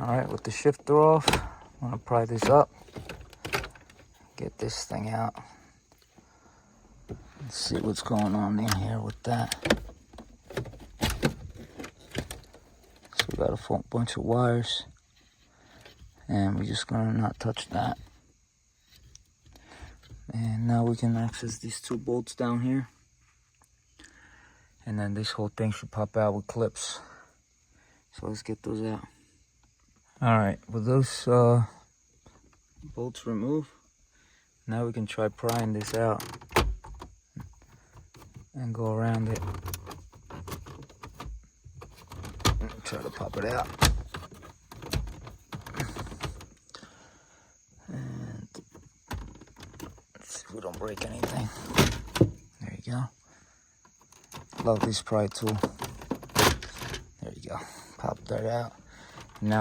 Alright, with the shifter off, I'm gonna pry this up, get this thing out. Let's see what's going on in here with that. So we got a bunch of wires, and we're just gonna not touch that. And now we can access these 2 bolts down here. And then this whole thing should pop out with clips. So let's get those out. Alright, with those bolts removed, now we can try prying this out and go around it and try to pop it out. And let's see if we don't break anything. There you go. Love this pry tool. There you go. Pop that out. Now